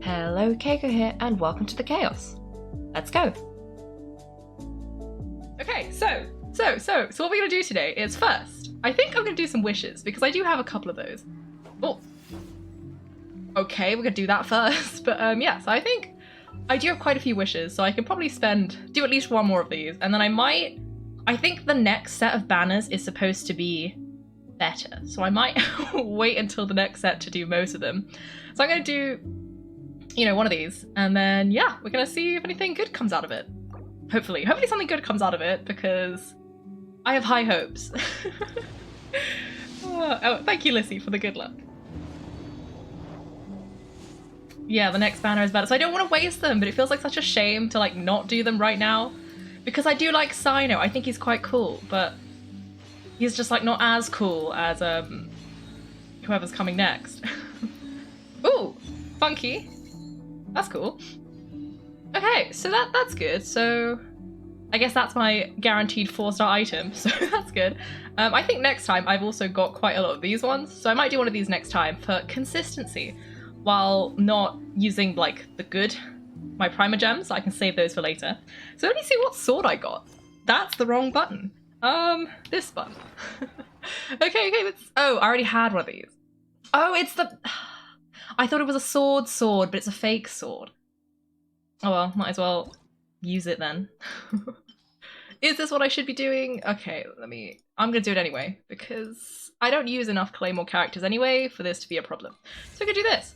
Hello, Kaiko here, and welcome to the chaos. Let's go. Okay, so what we're gonna do today is first, I think I'm gonna do some wishes because I do have a couple of those. Oh, okay, we're gonna do that first. But yeah, so I think I do have quite a few wishes, so I can probably do at least one more of these, and then I think the next set of banners is supposed to be better, so I might wait until the next set to do most of them. So I'm gonna do, one of these, and then yeah, we're gonna see if anything good comes out of it. Hopefully something good comes out of it, because I have high hopes. Oh, thank you, Lissy, for the good luck. Yeah, the next banner is better, so I don't want to waste them, but it feels like such a shame to not do them right now, because I do like Sino. I think he's quite cool, but he's just not as cool as whoever's coming next. Ooh, funky. That's cool. Okay, so that's good. So I guess that's my guaranteed 4-star item, so that's good. I think next time I've also got quite a lot of these ones, so I might do one of these next time for consistency, while not using my primer gems. So I can save those for later. So let me see what sword I got. That's the wrong button. This button. okay, oh, I already had one of these. Oh, it's the... I thought it was a sword, but it's a fake sword. Oh well, might as well use it then. Is this what I should be doing? Okay, I'm gonna do it anyway, because I don't use enough Claymore characters anyway for this to be a problem. So we're gonna do this.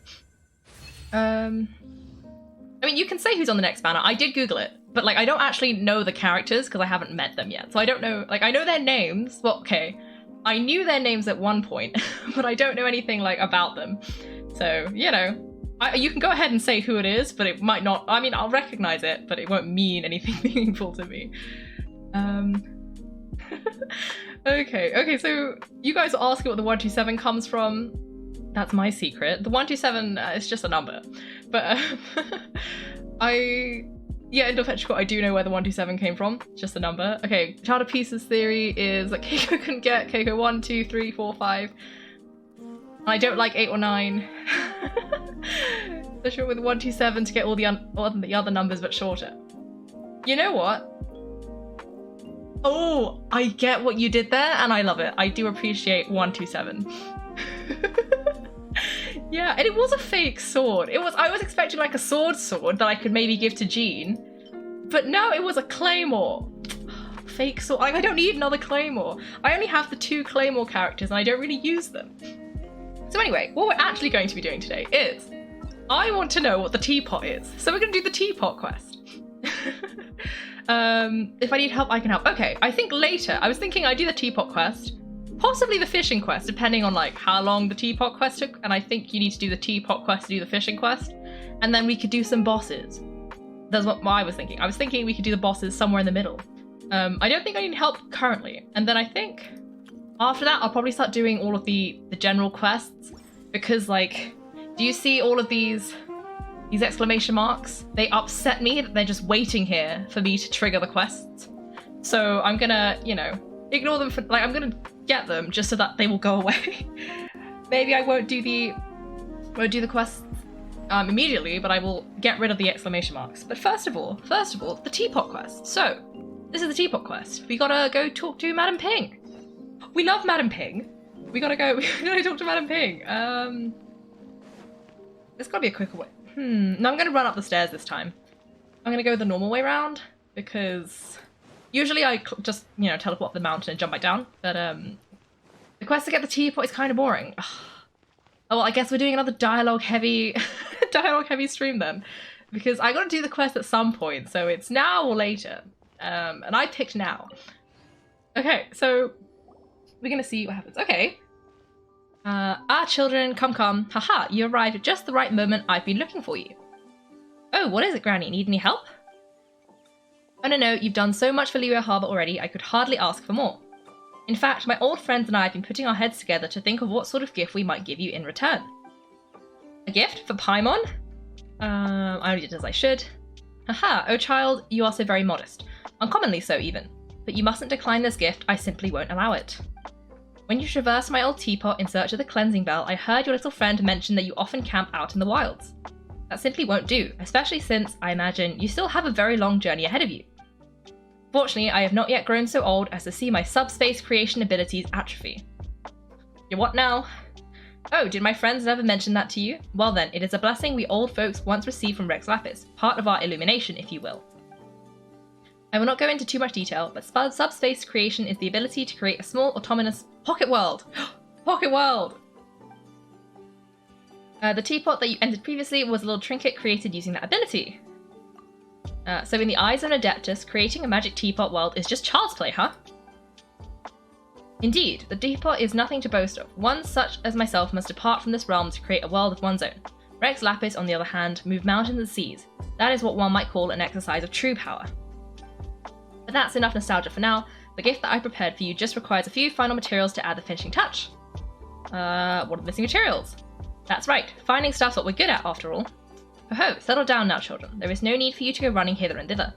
I mean, you can say who's on the next banner. I did Google it, but I don't actually know the characters because I haven't met them yet. So I don't know, I know their names. Well, okay, I knew their names at one point, but I don't know anything about them. So, you can go ahead and say who it is, but it might not, I mean, I'll recognize it, but it won't mean anything meaningful to me. Okay, so you guys are asking what the 127 comes from. That's my secret. The 127 is just a number. But in Defetchcore, I do know where the 127 came from. Just a number. Okay, Child of Pieces theory is that Kaiko can get Kaiko 1, 2, 3, 4, 5. I don't like 8 or 9. Especially with 127 to get all the other numbers but shorter. You know what? Oh, I get what you did there, and I love it. I do appreciate 127. Yeah, and it was a fake sword. I was expecting a sword that I could maybe give to Jean, but no, it was a claymore. Fake sword. I don't need another claymore. I only have the 2 claymore characters, and I don't really use them. So anyway, what we're actually going to be doing today is, I want to know what the Teapot is. So we're going to do the Teapot quest. If I need help, I can help. Okay, I think later, I was thinking I'd do the Teapot quest, possibly the fishing quest, depending on how long the Teapot quest took. And I think you need to do the Teapot quest to do the fishing quest. And then we could do some bosses. That's what I was thinking. I was thinking we could do the bosses somewhere in the middle. I don't think I need help currently. And then I think after that, I'll probably start doing all of the general quests, because do you see all of these exclamation marks? They upset me that they're just waiting here for me to trigger the quests. So I'm gonna, ignore them for, I'm gonna get them just so that they will go away. Maybe I won't do the quests immediately, but I will get rid of the exclamation marks. But first of all, the Teapot quest. So this is the Teapot quest. We gotta go talk to Madam Ping. We love Madam Ping. We gotta talk to Madam Ping. There's gotta be a quicker way. No, I'm gonna run up the stairs this time. I'm gonna go the normal way round, because usually I just, teleport up the mountain and jump back down. But the quest to get the Teapot is kind of boring. Oh, well, I guess we're doing another dialogue heavy stream then, because I gotta do the quest at some point, so it's now or later. And I picked now. Okay, so we're gonna see what happens. Okay. Children, come. Haha, you arrived at just the right moment. I've been looking for you. Oh, what is it, Granny? Need any help? Oh, no, you've done so much for Liyue Harbor already, I could hardly ask for more. In fact, my old friends and I have been putting our heads together to think of what sort of gift we might give you in return. A gift for Paimon? I only did as I should. Haha, oh child, you are so very modest. Uncommonly so, even. But you mustn't decline this gift, I simply won't allow it. When you traversed my old teapot in search of the cleansing bell, I heard your little friend mention that you often camp out in the wilds. That simply won't do, especially since, I imagine, you still have a very long journey ahead of you. Fortunately, I have not yet grown so old as to see my subspace creation abilities atrophy. You what now? Oh, did my friends never mention that to you? Well then, it is a blessing we old folks once received from Rex Lapis, part of our illumination, if you will. I will not go into too much detail, but subspace creation is the ability to create a small autonomous pocket world. Pocket world! The teapot that you entered previously was a little trinket created using that ability. So in the eyes of an Adeptus, creating a magic teapot world is just child's play, huh? Indeed, the teapot is nothing to boast of. One such as myself must depart from this realm to create a world of one's own. Rex Lapis, on the other hand, moved mountains and seas. That is what one might call an exercise of true power. But that's enough nostalgia for now. The gift that I prepared for you just requires a few final materials to add the finishing touch. What are the missing materials? That's right, finding stuff's what we're good at, after all. Ho-ho, settle down now, children. There is no need for you to go running hither and thither.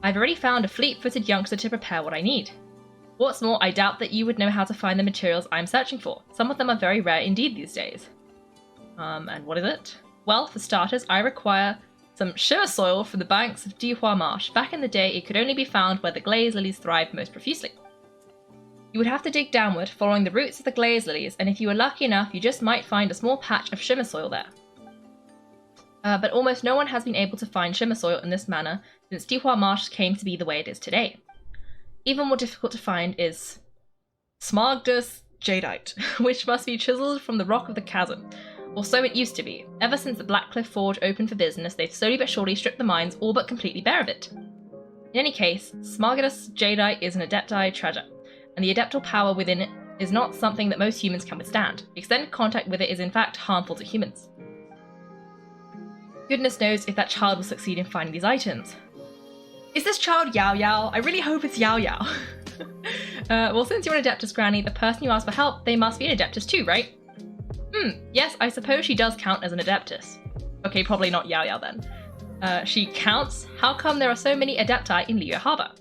I've already found a fleet-footed youngster to prepare what I need. What's more, I doubt that you would know how to find the materials I'm searching for. Some of them are very rare indeed these days. And what is it? Well, for starters, I require some shimmer soil from the banks of Dihua Marsh. Back in the day, it could only be found where the glaze lilies thrived most profusely. You would have to dig downward, following the roots of the glaze lilies, and if you were lucky enough, you just might find a small patch of shimmer soil there. But almost no one has been able to find shimmer soil in this manner since Dihua Marsh came to be the way it is today. Even more difficult to find is Smaragdus Jadeite, which must be chiseled from the rock of the chasm. Or so it used to be. Ever since the Blackcliff Forge opened for business, they've slowly but surely stripped the mines all but completely bare of it. In any case, Smaragdus Jadeite is an Adepti treasure, and the adeptal power within it is not something that most humans can withstand. Extended contact with it is in fact harmful to humans. Goodness knows if that child will succeed in finding these items. Is this child Yao Yao? I really hope it's Yao Yao. Well, since you're an Adeptus, Granny, the person you ask for help, they must be an Adeptus too, right? Yes, I suppose she does count as an Adeptus. Okay, probably not Yao Yao then. She counts? How come there are so many Adepti in Liyue Harbor?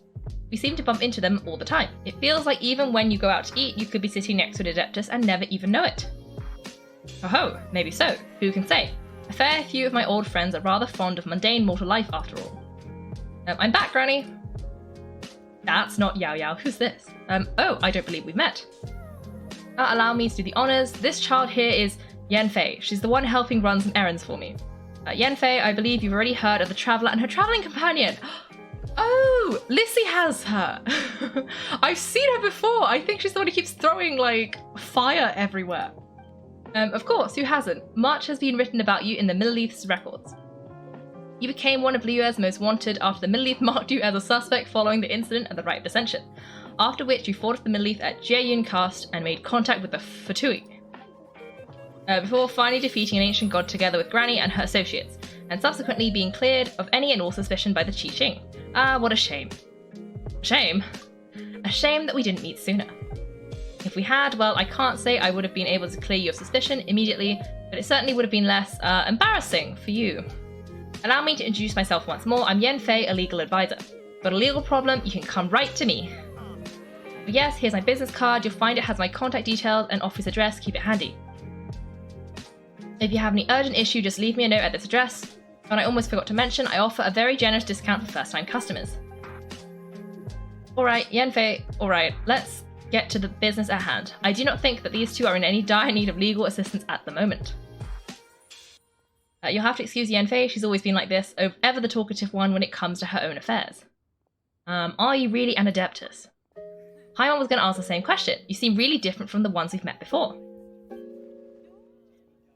We seem to bump into them all the time. It feels like even when you go out to eat, you could be sitting next to an Adeptus and never even know it. Oh, maybe so. Who can say? A fair few of my old friends are rather fond of mundane mortal life after all. I'm back, Granny. That's not Yao Yao. Who's this? Oh, I don't believe we've met. Allow me to do the honors. This child here is Yanfei. She's the one helping run some errands for me. Yanfei, I believe you've already heard of the Traveller and her travelling companion. Oh, Lissy has her. I've seen her before. I think she's the one who keeps throwing, like, fire everywhere. Of course, who hasn't? Much has been written about you in the Milleleaf's records. You became one of Liyue's most wanted after the Milleleaf marked you as a suspect following the incident at the Rite of Ascension, after which you fought the Milleleaf at Jieyun Cast and made contact with the Fatui, before finally defeating an ancient god together with Granny and her associates, and subsequently being cleared of any and all suspicion by the Qi Qing. Ah, what a shame. Shame? A shame that we didn't meet sooner. If we had, well, I can't say I would have been able to clear you of suspicion immediately, but it certainly would have been less embarrassing for you. Allow me to introduce myself once more. I'm Yanfei, a legal advisor. Got a legal problem? You can come right to me. But yes, here's my business card. You'll find it has my contact details and office address. Keep it handy. If you have any urgent issue, just leave me a note at this address. And I almost forgot to mention, I offer a very generous discount for first-time customers. Alright, Yanfei, alright, let's get to the business at hand. I do not think that these two are in any dire need of legal assistance at the moment. You'll have to excuse Yanfei, she's always been like this, ever the talkative one when it comes to her own affairs. Are you really an Adeptus? Paimon was going to ask the same question. You seem really different from the ones we've met before.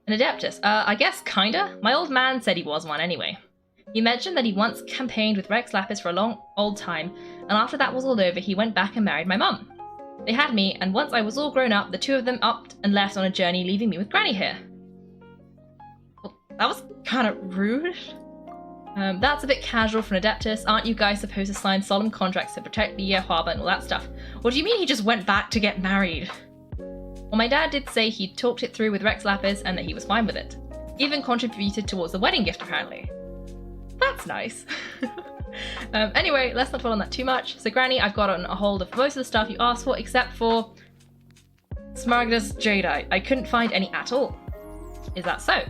An Adeptus? I guess kinda. My old man said he was one anyway. He mentioned that he once campaigned with Rex Lapis for a long old time, and after that was all over, he went back and married my mum. They had me, and once I was all grown up, the two of them upped and left on a journey, leaving me with Granny here. Well, that was kind of rude. That's a bit casual for an Adeptus. Aren't you guys supposed to sign solemn contracts to protect the Harbor and all that stuff? Or do you mean he just went back to get married? Well, my dad did say he'd talked it through with Rex Lapis and that he was fine with it. Even contributed towards the wedding gift, apparently. That's nice. Anyway, let's not dwell on that too much. So, Granny, I've gotten a hold of most of the stuff you asked for, except for Smaragdus Jadeite. I couldn't find any at all. Is that so?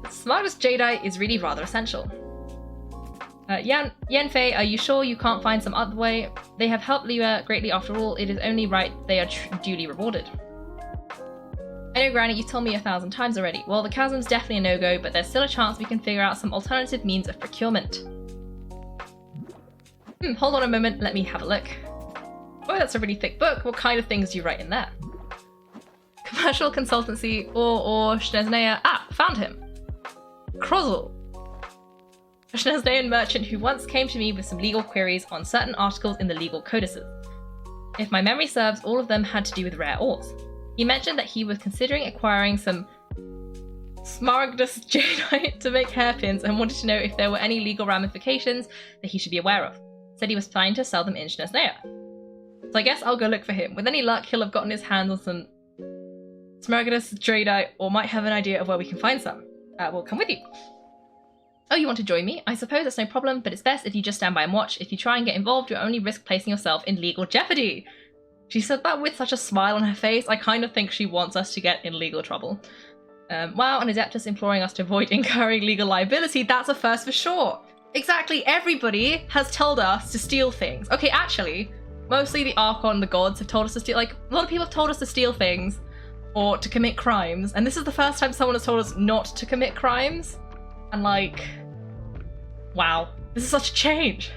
Smaragdus Jadeite is really rather essential. Yanfei, are you sure you can't find some other way? They have helped Liu greatly after all. It is only right they are duly rewarded. I know, Granny, you've told me 1,000 times already. Well, the chasm's definitely a no-go, but there's still a chance we can figure out some alternative means of procurement. Hold on a moment, let me have a look. Oh, that's a really thick book. What kind of things do you write in there? Commercial consultancy or Schneznea. Ah, found him. Krozel. A Schneznaean merchant who once came to me with some legal queries on certain articles in the legal codices. If my memory serves, all of them had to do with rare ores. He mentioned that he was considering acquiring some Smaragdus Jadeite to make hairpins and wanted to know if there were any legal ramifications that he should be aware of. Said he was planning to sell them in Schneznea. So I guess I'll go look for him. With any luck, he'll have gotten his hands on some Smaragdus Jadeite or might have an idea of where we can find some. We'll come with you. Oh, you want to join me? I suppose that's no problem, but it's best if you just stand by and watch. If you try and get involved, you'll only risk placing yourself in legal jeopardy. She said that with such a smile on her face. I kind of think she wants us to get in legal trouble. Wow, an Adeptus imploring us to avoid incurring legal liability. That's a first for sure. Exactly, everybody has told us to steal things. Okay, actually, mostly the Archon, the gods have told us to steal, like, a lot of people have told us to steal things or to commit crimes, and this is the first time someone has told us not to commit crimes. And like, wow, this is such a change.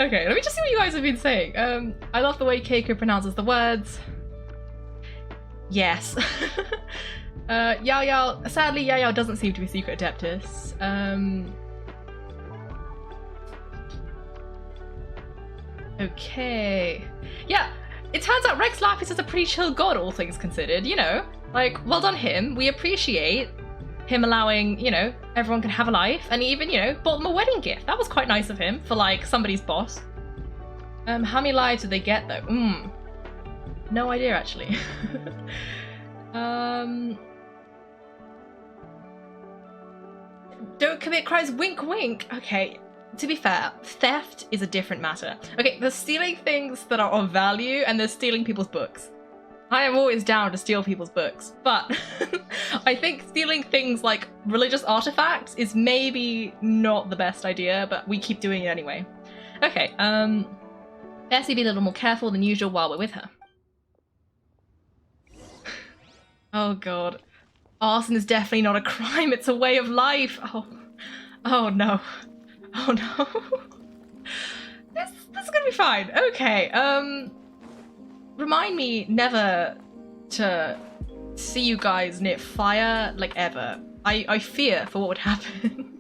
Okay, let me just see what you guys have been saying. I love the way Kaiko pronounces the words. Yes. Yao Yao, sadly Yao Yao doesn't seem to be Secret Adeptus. Okay. Yeah, it turns out Rex Lapis is a pretty chill god, all things considered, you know? Like, well done him. We appreciate him allowing, you know, everyone can have a life, and he even, you know, bought them a wedding gift. That was quite nice of him for, like, somebody's boss. How many lives did they get, though? No idea, actually. Don't commit crimes, wink wink. Okay, to be fair, theft is a different matter. Okay, there's stealing things that are of value, and there's stealing people's books. I am always down to steal people's books, but I think stealing things like religious artifacts is maybe not the best idea, but we keep doing it anyway. Okay, Bessie, be a little more careful than usual while we're with her. Oh god. Arson is definitely not a crime, it's a way of life! Oh no. Oh no. This is gonna be fine. Okay, remind me never to see you guys near fire, like, ever. I fear for what would happen.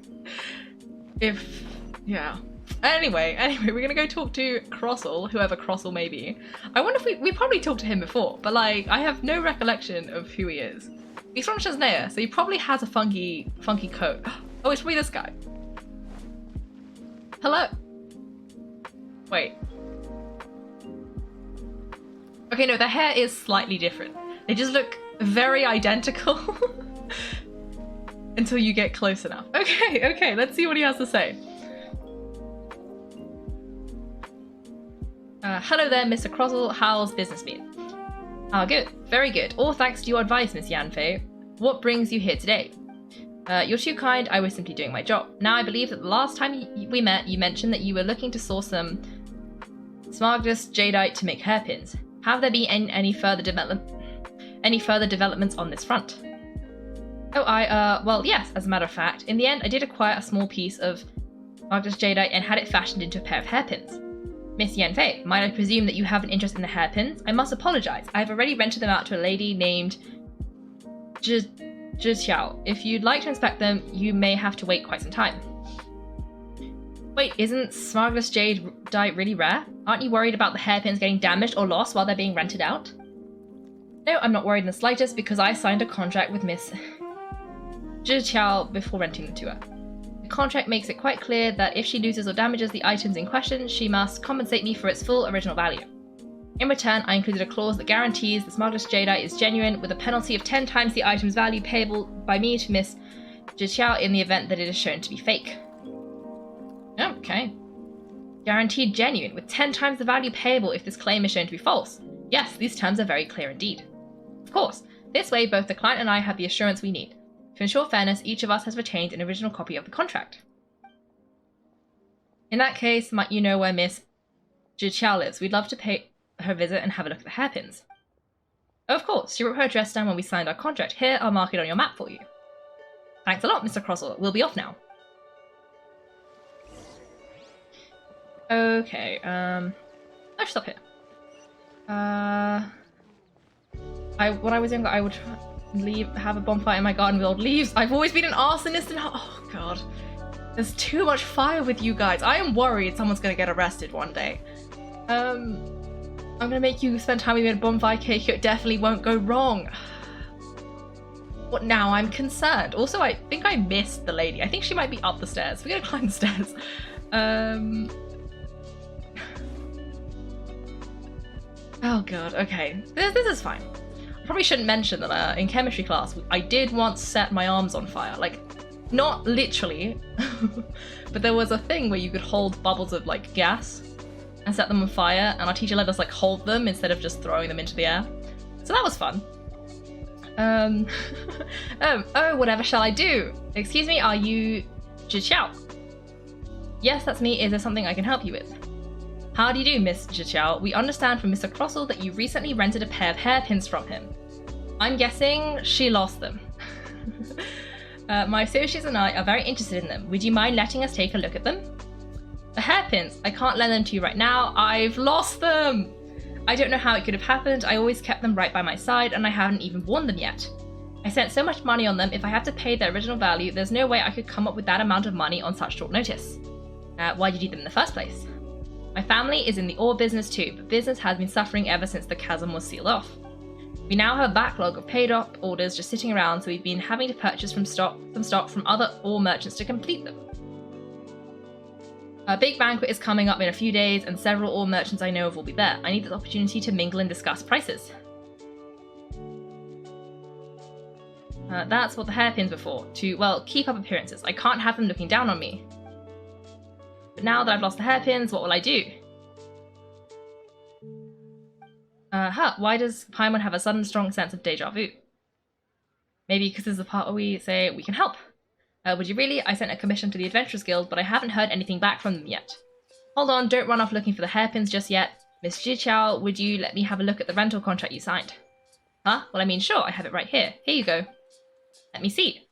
If... yeah. Anyway, we're gonna go talk to Krozel, whoever Krozel may be. I wonder if we probably talked to him before, but, like, I have no recollection of who he is. He's from Schneznea, so he probably has a funky coat. Oh, it's probably this guy. Hello? Wait. Okay, no, their hair is slightly different. They just look very identical until you get close enough. Okay, let's see what he has to say. Hello there, Mr. Krozel. How's business been? Ah, good. Very good. All thanks to your advice, Miss Yanfei. What brings you here today? You're too kind. I was simply doing my job. Now, I believe that the last time we met, you mentioned that you were looking to source some Smaragdus Jadeite to make hairpins. Have there been any further developments on this front? Oh, well, yes, as a matter of fact. In the end, I did acquire a small piece of Smaragdus Jadeite and had it fashioned into a pair of hairpins. Miss Yanfei, might I presume that you have an interest in the hairpins? I must apologize. I have already rented them out to a lady named Zhixiao. If you'd like to inspect them, you may have to wait quite some time. Wait, isn't Smaragdus Jadeite really rare? Aren't you worried about the hairpins getting damaged or lost while they're being rented out? No, I'm not worried in the slightest because I signed a contract with Miss Zhixiao before renting them to her. The contract makes it quite clear that if she loses or damages the items in question, she must compensate me for its full original value. In return, I included a clause that guarantees the Smaragdus Jadeite is genuine with a penalty of 10 times the item's value payable by me to Miss Zhixiao in the event that it is shown to be fake. Okay. Guaranteed genuine, with 10 times the value payable if this claim is shown to be false. Yes, these terms are very clear indeed. Of course, this way both the client and I have the assurance we need. To ensure fairness, each of us has retained an original copy of the contract. In that case, might you know where Miss Jiqiao lives? We'd love to pay her a visit and have a look at the hairpins. Of course, she wrote her address down when we signed our contract. Here, I'll mark it on your map for you. Thanks a lot, Mr. Crossell. We'll be off now. Okay, let's stop here. When I was younger, I would have a bonfire in my garden with old leaves. I've always been an arsonist and oh god. There's too much fire with you guys. I am worried someone's gonna get arrested one day. I'm gonna make you spend time with me at a bonfire, Kaiko. It definitely won't go wrong. What now? I'm concerned. Also, I think I missed the lady. I think she might be up the stairs. We're gonna climb the stairs. Oh god, okay. This is fine. I probably shouldn't mention that in chemistry class, I did once set my arms on fire. Like, not literally, but there was a thing where you could hold bubbles of like gas and set them on fire, and our teacher let us like hold them instead of just throwing them into the air. So that was fun. Oh, whatever shall I do? Excuse me, are you Jiqiao? Yes, that's me. Is there something I can help you with? How do you do, Miss Jiqiao? We understand from Mr. Crossell that you recently rented a pair of hairpins from him. I'm guessing she lost them. My associates and I are very interested in them. Would you mind letting us take a look at them? The hairpins, I can't lend them to you right now. I've lost them! I don't know how it could have happened. I always kept them right by my side and I haven't even worn them yet. I spent so much money on them. If I have to pay their original value, there's no way I could come up with that amount of money on such short notice. Why did you do them in the first place? My family is in the ore business too, but business has been suffering ever since the chasm was sealed off. We now have a backlog of paid up orders just sitting around, so we've been having to purchase some stock from other ore merchants to complete them. A big banquet is coming up in a few days, and several ore merchants I know of will be there. I need this opportunity to mingle and discuss prices. That's what the hairpins were for, to, well, keep up appearances. I can't have them looking down on me. But now that I've lost the hairpins, what will I do? Why does Paimon have a sudden strong sense of deja vu? Maybe because this is the part where we say we can help. Would you really? I sent a commission to the Adventurers Guild, but I haven't heard anything back from them yet. Hold on, don't run off looking for the hairpins just yet. Miss Jiqiao, would you let me have a look at the rental contract you signed? Huh? Well, I mean, sure, I have it right here. Here you go. Let me see.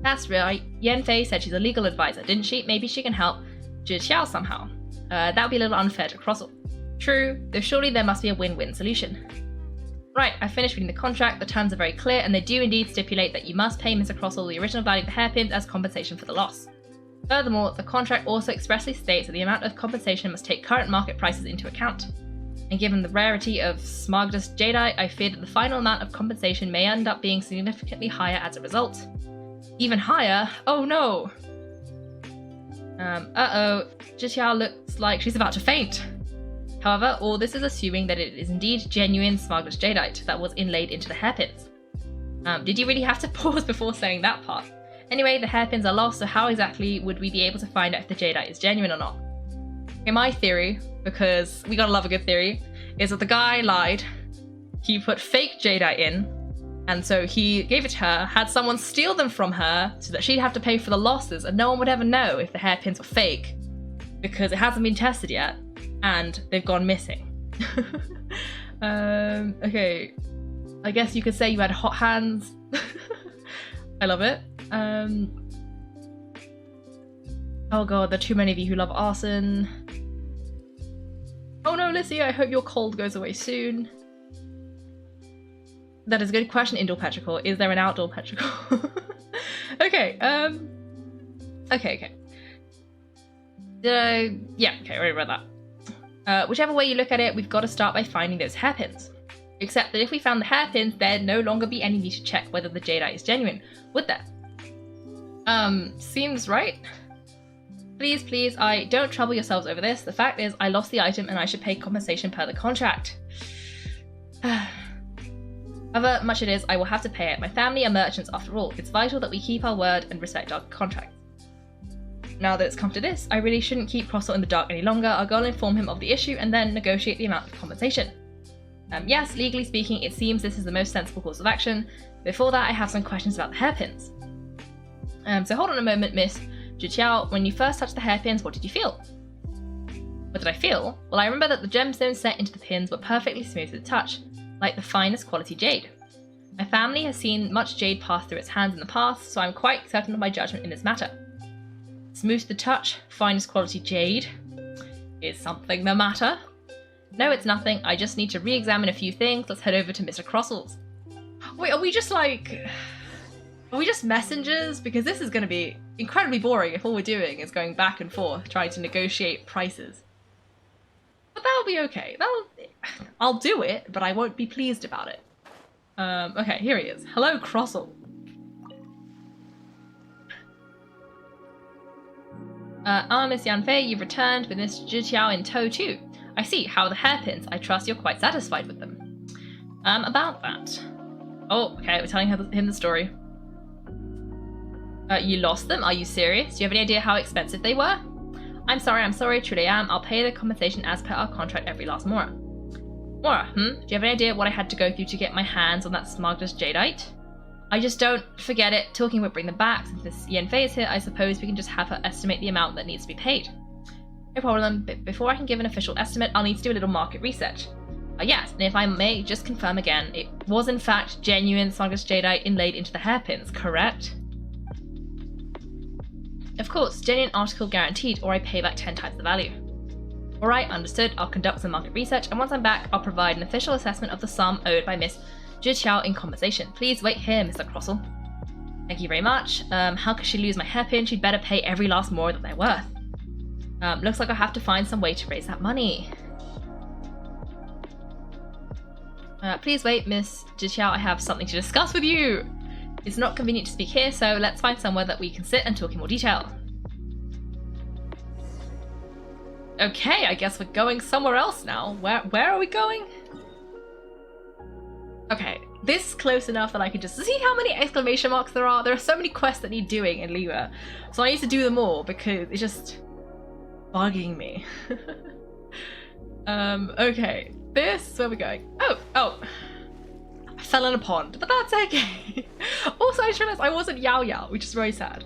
That's right. Yanfei said she's a legal advisor, didn't she? Maybe she can help Jiqiao somehow. That would be a little unfair to Crossell. True, though surely there must be a win-win solution. Right, I finished reading the contract. The terms are very clear, and they do indeed stipulate that you must pay Mr. Crossell the original value of the hairpins as compensation for the loss. Furthermore, the contract also expressly states that the amount of compensation must take current market prices into account. And given the rarity of Smaragdus Jadeite, I fear that the final amount of compensation may end up being significantly higher as a result. Even higher? Oh no! Jiqiao looks like she's about to faint. However, all this is assuming that it is indeed genuine Smaragdus Jadeite that was inlaid into the hairpins. Did you really have to pause before saying that part? Anyway, the hairpins are lost, so how exactly would we be able to find out if the Jadeite is genuine or not? Okay, my theory, because we gotta love a good theory, is that the guy lied. He put fake Jadeite in, and so he gave it to her, had someone steal them from her so that she'd have to pay for the losses, and no one would ever know if the hairpins were fake, because it hasn't been tested yet. And they've gone missing. Okay. I guess you could say you had hot hands. I love it. Oh god, there are too many of you who love arson. Oh no, Lissy, I hope your cold goes away soon. That is a good question, indoor petrichor. Is there an outdoor petrichor? Okay, okay. Yeah, okay, I already read that. Whichever way you look at it, we've got to start by finding those hairpins. Except that if we found the hairpins, there'd no longer be any need to check whether the Jadeite is genuine, would there? Seems right. Please, I don't trouble yourselves over this. The fact is, I lost the item and I should pay compensation per the contract. However much it is, I will have to pay it. My family are merchants after all. It's vital that we keep our word and respect our contract. Now that it's come to this, I really shouldn't keep Crossell in the dark any longer. I'll go and inform him of the issue and then negotiate the amount of compensation. Yes, legally speaking, it seems this is the most sensible course of action. Before that, I have some questions about the hairpins. So hold on a moment, Miss Jiqiao. When you first touched the hairpins, what did you feel? What did I feel? Well, I remember that the gemstones set into the pins were perfectly smooth to the touch, like the finest quality jade. My family has seen much jade pass through its hands in the past, so I'm quite certain of my judgment in this matter. Smooth to the touch, finest quality jade. Is something the matter? No, it's nothing. I just need to re-examine a few things. Let's head over to Mr. Crossles. Wait, are we just messengers? Because this is going to be incredibly boring if all we're doing is going back and forth trying to negotiate prices. But that'll be okay. I'll do it, but I won't be pleased about it. Okay, here he is. Hello, Crossle. Miss Yanfei, you've returned with Miss Jiqiao in tow too. I see. How are the hairpins? I trust you're quite satisfied with them. About that. Oh, okay, we're telling him the story. You lost them? Are you serious? Do you have any idea how expensive they were? I'm sorry, truly am. I'll pay the compensation as per our contract every last mora. Mora, Do you have any idea what I had to go through to get my hands on that Smaragdus Jadeite? I just don't. Forget it. Talking would bring them back. Since Miss Yanfei is here, I suppose we can just have her estimate the amount that needs to be paid. No problem, but before I can give an official estimate, I'll need to do a little market research. Yes, and if I may just confirm again, it was in fact genuine Smaragdus Jadeite inlaid into the hairpins, correct? Of course, genuine article guaranteed, or I pay back 10 times the value. Alright, understood. I'll conduct some market research, and once I'm back, I'll provide an official assessment of the sum owed by Miss Jiqiao in compensation. Please wait here, Mr. Crossle. Thank you very much. How could she lose my hairpin? She'd better pay every last mora that they're worth. Looks like I'll have to find some way to raise that money. Please wait, Miss Jiqiao. I have something to discuss with you. It's not convenient to speak here, so let's find somewhere that we can sit and talk in more detail. Okay, I guess we're going somewhere else now. Where are we going? Okay, this is close enough that I can just see how many exclamation marks there are. There are so many quests that need doing in Liyue, so I need to do them all because it's just bugging me. Okay, this, where are we going? Oh, I fell in a pond, but that's okay. Also, I just realized I wasn't Yao Yao, which is very sad.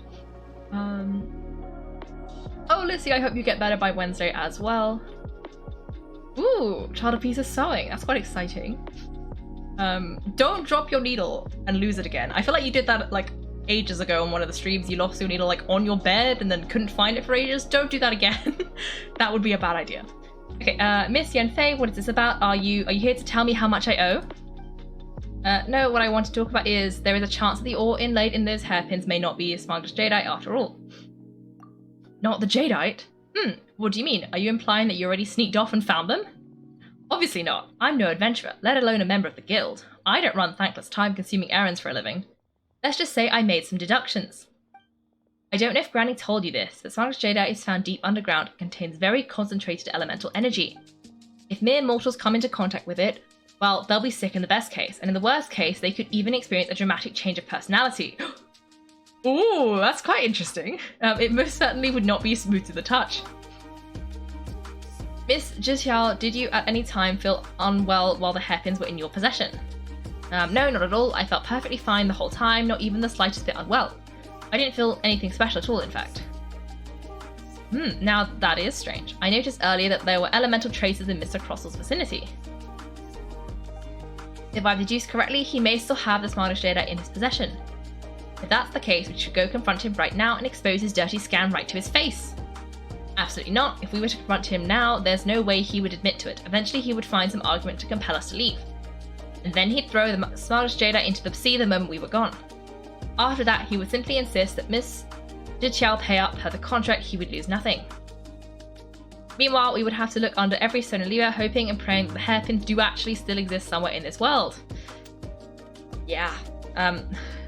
Oh, Lissy, I hope you get better by Wednesday as well. Ooh, child of piece of sewing. That's quite exciting. Don't drop your needle and lose it again. I feel like you did that like ages ago on one of the streams. You lost your needle like on your bed and then couldn't find it for ages. Don't do that again. That would be a bad idea. Okay, Miss Yanfei, what is this about? Are you here to tell me how much I owe? No, what I want to talk about is there is a chance that the ore inlaid in those hairpins may not be a Smaragdus Jadeite after all. Not the Jadeite? What do you mean? Are you implying that you already sneaked off and found them? Obviously not. I'm no adventurer, let alone a member of the guild. I don't run thankless time-consuming errands for a living. Let's just say I made some deductions. I don't know if Granny told you this, but Smaragdus Jadeite is found deep underground and contains very concentrated elemental energy. If mere mortals come into contact with it, well, they'll be sick in the best case, and in the worst case, they could even experience a dramatic change of personality. Ooh, that's quite interesting. It most certainly would not be smooth to the touch. Miss Jiqiao, did you at any time feel unwell while the hairpins were in your possession? No, not at all. I felt perfectly fine the whole time, not even the slightest bit unwell. I didn't feel anything special at all, in fact. Now that is strange. I noticed earlier that there were elemental traces in Mr. Crossle's vicinity. If I've deduced correctly, he may still have the Smaragdus Jadeite in his possession. If that's the case, we should go confront him right now and expose his dirty scam right to his face. Absolutely not. If we were to confront him now, there's no way he would admit to it. Eventually he would find some argument to compel us to leave. And then he'd throw the Smaragdus Jadeite into the sea the moment we were gone. After that, he would simply insist that Miss Jiqiao pay up per the contract. He would lose nothing. Meanwhile, we would have to look under every stone in Liyue, hoping and praying that the hairpins do actually still exist somewhere in this world. Yeah,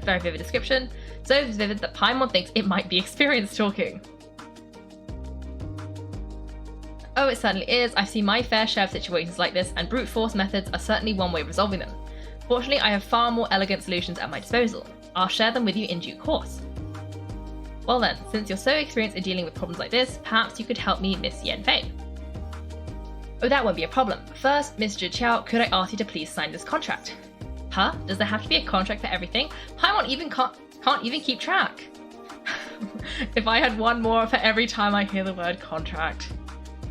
very vivid description. So vivid that Paimon thinks it might be experience talking. Oh, it certainly is. I've seen my fair share of situations like this, and brute force methods are certainly one way of resolving them. Fortunately, I have far more elegant solutions at my disposal. I'll share them with you in due course. Well then, since you're so experienced in dealing with problems like this, perhaps you could help me, Miss Yanfei. Oh, that won't be a problem. First, Mr. Chiao, could I ask you to please sign this contract? Huh? Does there have to be a contract for everything? Paimon can't even keep track. If I had one more for every time I hear the word contract.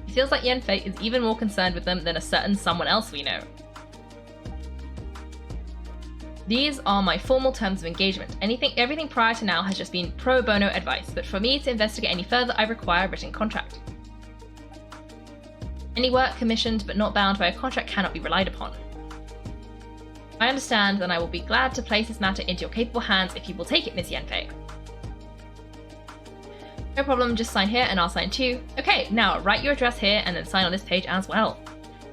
It feels like Yanfei is even more concerned with them than a certain someone else we know. These are my formal terms of engagement. Everything prior to now has just been pro bono advice, but for me to investigate any further, I require a written contract. Any work commissioned but not bound by a contract cannot be relied upon. I understand, and I will be glad to place this matter into your capable hands if you will take it, Miss Yanfei. No problem, just sign here and I'll sign too. Okay, now write your address here and then sign on this page as well.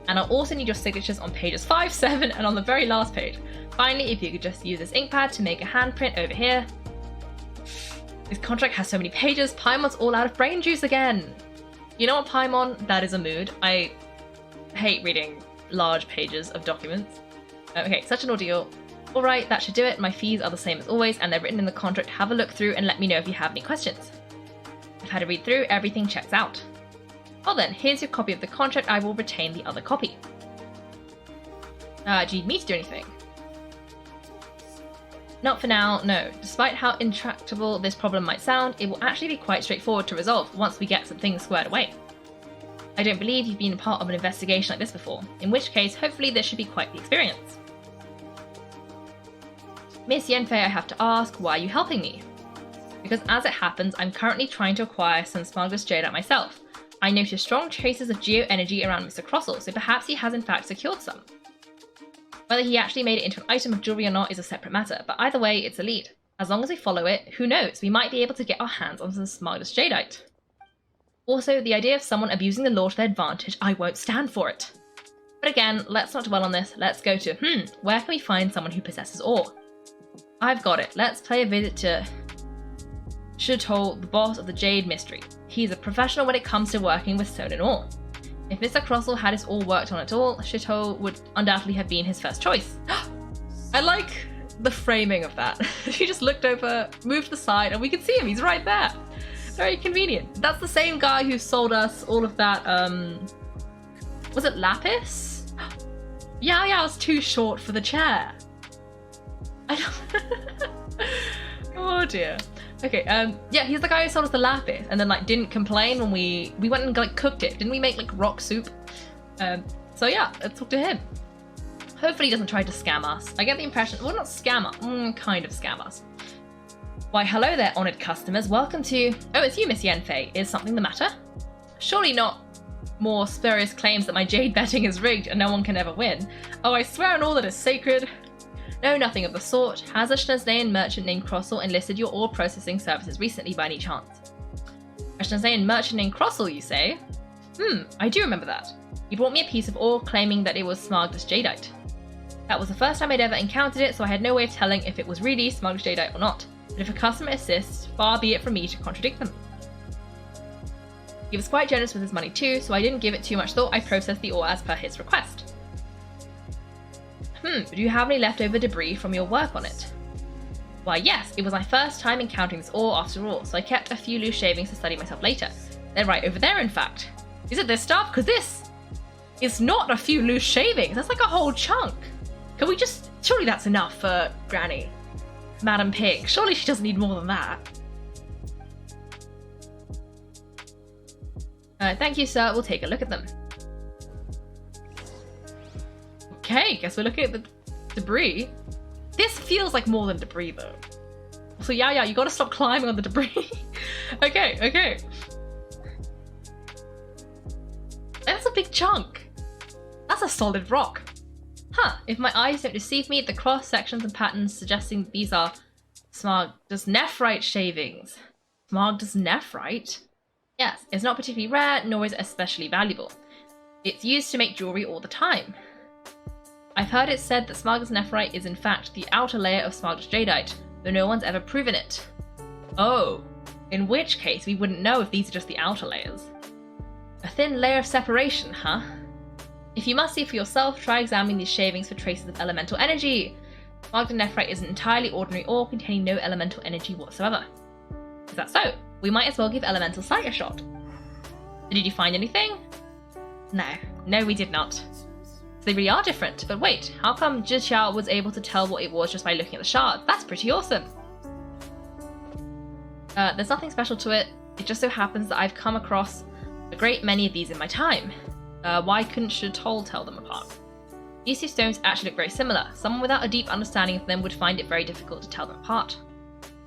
And I'll also need your signatures on pages 5, 7, and on the very last page. Finally, if you could just use this ink pad to make a handprint over here. This contract has so many pages, Paimon's all out of brain juice again. You know what, Paimon? That is a mood. I hate reading large pages of documents. Okay, such an ordeal. Alright, that should do it. My fees are the same as always, and they're written in the contract. Have a look through and let me know if you have any questions. I've had a read through, everything checks out. Well then, here's your copy of the contract. I will retain the other copy. Do you need me to do anything? Not for now, no. Despite how intractable this problem might sound, it will actually be quite straightforward to resolve once we get some things squared away. I don't believe you've been a part of an investigation like this before, in which case, hopefully this should be quite the experience. Miss Yanfei, I have to ask, why are you helping me? Because as it happens, I'm currently trying to acquire some Smaragdus Jadeite myself. I noticed strong traces of geo-energy around Mr. Crossell, so perhaps he has in fact secured some. Whether he actually made it into an item of jewelry or not is a separate matter, but either way, it's a lead. As long as we follow it, who knows, we might be able to get our hands on some Smaragdus Jadeite. Also, the idea of someone abusing the law to their advantage, I won't stand for it. But again, let's not dwell on this, let's go to, where can we find someone who possesses ore? I've got it, let's pay a visit to Shito, the boss of the Jade Mystery. He's a professional when it comes to working with stone and ore. If Mr. Crossell had his all worked on at all, Shito would undoubtedly have been his first choice. I like the framing of that. She just looked over, moved to the side, and we can see him, he's right there. Very convenient. That's the same guy who sold us all of that, was it lapis? Yeah, I was too short for the chair. I don't... Oh dear. Okay, yeah, he's the guy who sold us the lapis and then like didn't complain when we went and like cooked it. Didn't we make like rock soup? So yeah, let's talk to him. Hopefully he doesn't try to scam us. I get the impression, well, not scam us, kind of scam us. Why, hello there, honoured customers. Welcome to... Oh, it's you, Miss Yanfei. Is something the matter? Surely not more spurious claims that my jade betting is rigged and no one can ever win. Oh, I swear on all that is sacred. No, nothing of the sort. Has a Schnazaian merchant named Crossell enlisted your ore processing services recently by any chance? A Schnazaian merchant named Crossell, you say? I do remember that. He brought me a piece of ore claiming that it was Smaragdus Jadeite. That was the first time I'd ever encountered it, so I had no way of telling if it was really Smaragdus Jadeite or not. But if a customer insists, far be it from me to contradict them. He was quite generous with his money too, so I didn't give it too much thought. I processed the ore as per his request. Do you have any leftover debris from your work on it? Why yes, it was my first time encountering this ore after all, so I kept a few loose shavings to study myself later. They're right over there in fact. Is it this stuff? Because this is not a few loose shavings, that's like a whole chunk. Can we just... Surely that's enough for Granny. Madam Pig. Surely she doesn't need more than that. Thank you, sir. We'll take a look at them. Okay, guess we're looking at the debris. This feels like more than debris, though. So yeah, you gotta stop climbing on the debris. Okay. That's a big chunk. That's a solid rock. Huh, if my eyes don't deceive me, the cross sections and patterns suggesting these are Smaragdus nephrite shavings. Smaragdus nephrite? Yes, it's not particularly rare, nor is it especially valuable. It's used to make jewelry all the time. I've heard it said that Smaragdus nephrite is in fact the outer layer of Smaragdus Jadeite, though no one's ever proven it. Oh, in which case we wouldn't know if these are just the outer layers. A thin layer of separation, huh? If you must see for yourself, try examining these shavings for traces of elemental energy. Smaragdus nephrite is an entirely ordinary ore containing no elemental energy whatsoever. Is that so? We might as well give elemental sight a shot. Did you find anything? No. No, we did not. So they really are different. But wait, how come Zhiqiao was able to tell what it was just by looking at the shards? That's pretty awesome. There's nothing special to it. It just so happens that I've come across a great many of these in my time. Why couldn't Shitol tell them apart? These two stones actually look very similar. Someone without a deep understanding of them would find it very difficult to tell them apart.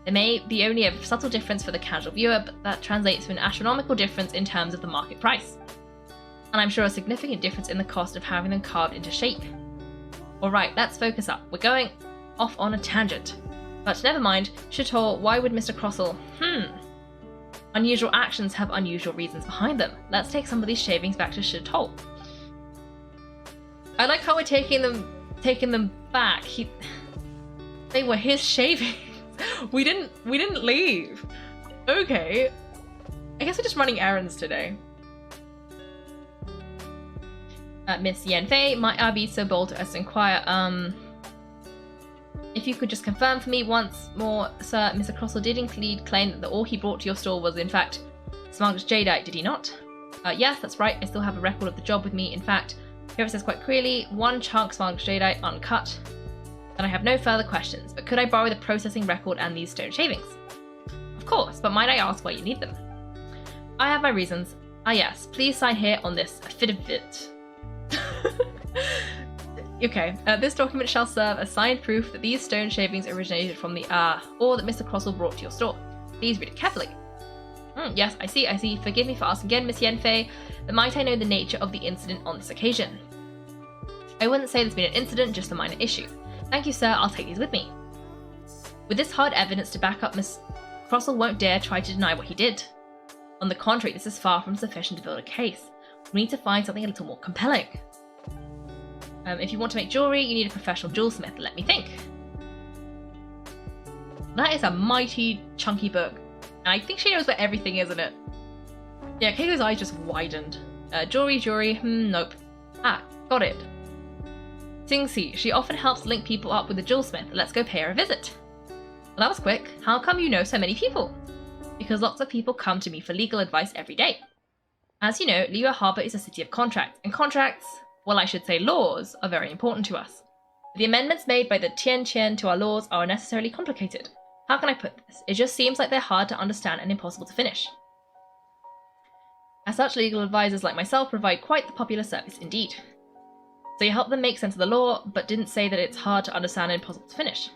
There may be only a subtle difference for the casual viewer, but that translates to an astronomical difference in terms of the market price. And I'm sure a significant difference in the cost of having them carved into shape. Alright, let's focus up. We're going off on a tangent. But never mind, Shitol, why would Mr. Crossell? Unusual actions have unusual reasons behind them. Let's take some of these shavings back to Shitol. I like how we're taking them back. They were his shavings. We didn't leave. Okay. I guess we're just running errands today. Miss Yanfei, might I be so bold as to inquire, if you could just confirm for me once more, sir, Mr. Crossell did indeed claim that all he brought to your store was in fact Smaragdus Jadeite, did he not? Yes, that's right, I still have a record of the job with me. In fact, here it says quite clearly, 1 chunk Smaragdus Jadeite uncut. And I have no further questions, but could I borrow the processing record and these stone shavings? Of course, but might I ask why you need them? I have my reasons. Ah yes, please sign here on this affidavit. Okay, this document shall serve as signed proof that these stone shavings originated from the or that Mr. Crossell brought to your store. Please read it carefully. Yes, I see. Forgive me for asking again, Miss Yanfei, but might I know the nature of the incident on this occasion? I wouldn't say there's been an incident, just a minor issue. Thank you, sir, I'll take these with me. With this hard evidence to back up, Miss Crossell won't dare try to deny what he did. On the contrary, this is far from sufficient to build a case. We need to find something a little more compelling. If you want to make jewellery, you need a professional jewelsmith. Let me think. That is a mighty chunky book. I think she knows where everything is in it. Yeah, Kaiko's eyes just widened. Jewelry, nope. Ah, got it. Singsi, she often helps link people up with a jewelsmith. Let's go pay her a visit. Well, that was quick. How come you know so many people? Because lots of people come to me for legal advice every day. As you know, Liyue Harbor is a city of contracts, and contracts, well, I should say laws, are very important to us. The amendments made by the Tianqian to our laws are unnecessarily complicated. How can I put this? It just seems like they're hard to understand and impossible to finish. As such, legal advisors like myself provide quite the popular service indeed. So you help them make sense of the law, but didn't say that it's hard to understand and impossible to finish.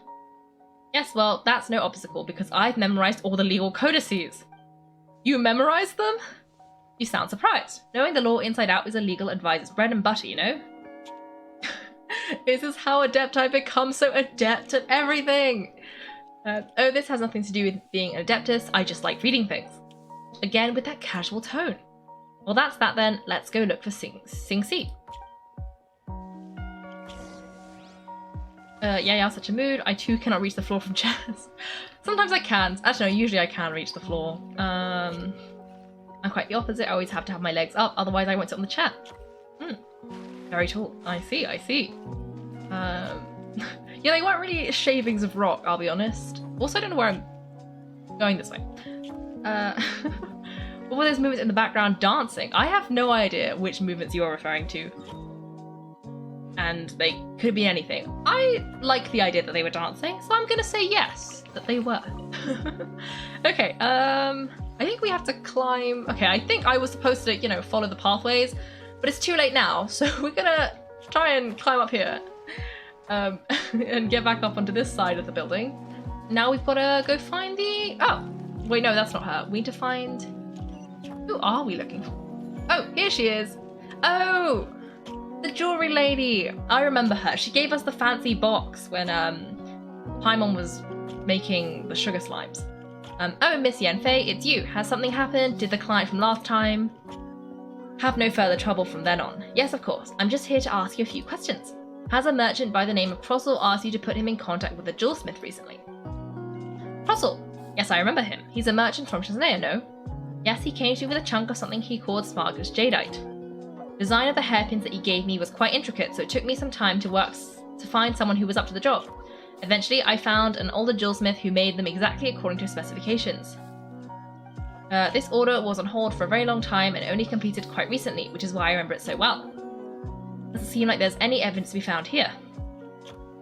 Yes, well, that's no obstacle, because I've memorized all the legal codices. You memorized them? You sound surprised. Knowing the law inside out is a legal advisor's bread and butter, you know? Is this how adept I've become, so adept at everything? Oh, this has nothing to do with being an adeptus, I just like reading things. Again, with that casual tone. Well, that's that then. Let's go look for Sing Si. Yeah, such a mood. I too cannot reach the floor from chairs. Sometimes I can. Actually, no, usually I can reach the floor. I'm quite the opposite. I always have to have my legs up, otherwise I won't sit on the chair. Very tall. I see. Yeah, they weren't really shavings of rock, I'll be honest. Also, I don't know where I'm going this way. What were those movements in the background dancing? I have no idea which movements you are referring to. And they could be anything. I like the idea that they were dancing, so I'm gonna say yes, that they were. Okay, I think we have to climb. Okay, I think I was supposed to, you know, follow the pathways, but it's too late now, so we're gonna try and climb up here. And get back up onto this side of the building. Now we've gotta go find the... Oh, wait, no, that's not her. We need to find... Who are we looking for? Oh, here she is. Oh, the jewelry lady. I remember her. She gave us the fancy box when Paimon was making the sugar slimes. Oh, Miss Yanfei, it's you. Has something happened? Did the client from last time have no further trouble from then on? Yes, of course. I'm just here to ask you a few questions. Has a merchant by the name of Crossell asked you to put him in contact with a jewelsmith recently? Crossell? Yes, I remember him. He's a merchant from Chesnea, no? Yes, he came to me with a chunk of something he called Smaragdus Jadeite. The design of the hairpins that he gave me was quite intricate, so it took me some time to find someone who was up to the job. Eventually, I found an older jewelsmith who made them exactly according to specifications. This order was on hold for a very long time and only completed quite recently, which is why I remember it so well. Doesn't seem like there's any evidence to be found here.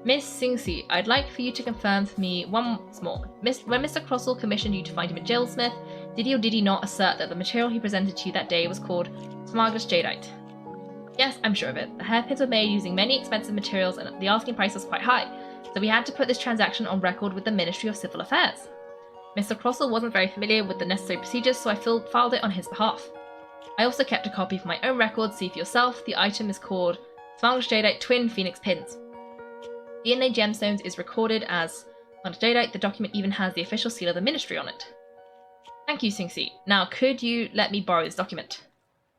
Miss Singsi, I'd like for you to confirm for me once more. When Mr. Crossall commissioned you to find him a jailsmith, did he or did he not assert that the material he presented to you that day was called Smaragdus Jadeite? Yes, I'm sure of it. The hairpins were made using many expensive materials and the asking price was quite high, so we had to put this transaction on record with the Ministry of Civil Affairs. Mr. Crossall wasn't very familiar with the necessary procedures, so I filed it on his behalf. I also kept a copy for my own records. See for yourself. The item is called Smaragdus Jadeite Twin Phoenix Pins. The inlaid gemstones is recorded as Smaragdus Jadeite. The document even has the official seal of the ministry on it. Thank you, Singsi. Now, could you let me borrow this document?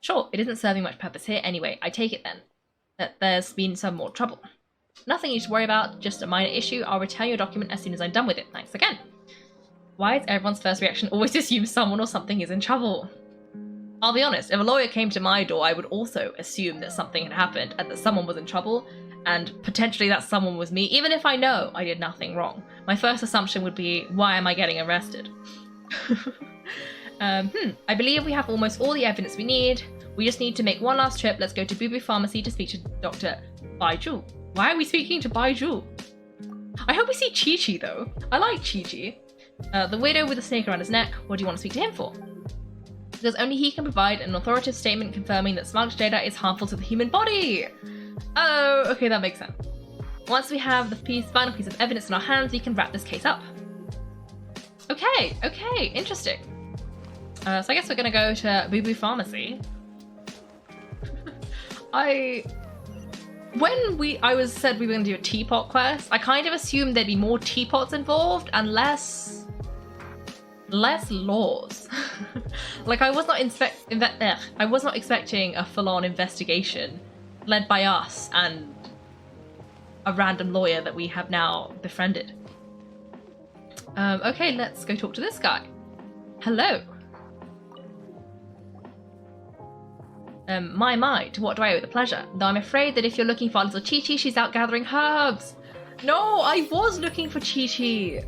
Sure, it isn't serving much purpose here anyway. I take it then that there's been some more trouble. Nothing you should worry about, just a minor issue. I'll return your document as soon as I'm done with it. Thanks again. Why is everyone's first reaction always to assume someone or something is in trouble? I'll be honest, if a lawyer came to my door, I would also assume that something had happened and that someone was in trouble, and potentially that someone was me, even if I know I did nothing wrong. My first assumption would be, why am I getting arrested? I believe we have almost all the evidence we need. We just need to make one last trip. Let's go to Boo Boo Pharmacy to speak to Dr. Baizhu. Why are we speaking to Baizhu? I hope we see Chi-Chi though. I like Chi-Chi. The widow with the snake around his neck. What do you want to speak to him for? Because only he can provide an authoritative statement confirming that Smaragdus Jadeite is harmful to the human body. Oh, okay, that makes sense. Once we have the final piece of evidence in our hands, we can wrap this case up. Okay, interesting. So I guess we're gonna go to Boo Boo Pharmacy. I said we were gonna do a teapot quest, I kind of assumed there'd be more teapots involved and less laws. Like I was not expecting a full-on investigation led by us and a random lawyer that we have now befriended. Okay, let's go talk to this guy. Hello. My, to what do I owe the pleasure? Though I'm afraid that if you're looking for our little Chi-Chi, she's out gathering herbs. No, I was looking for Chi-Chi.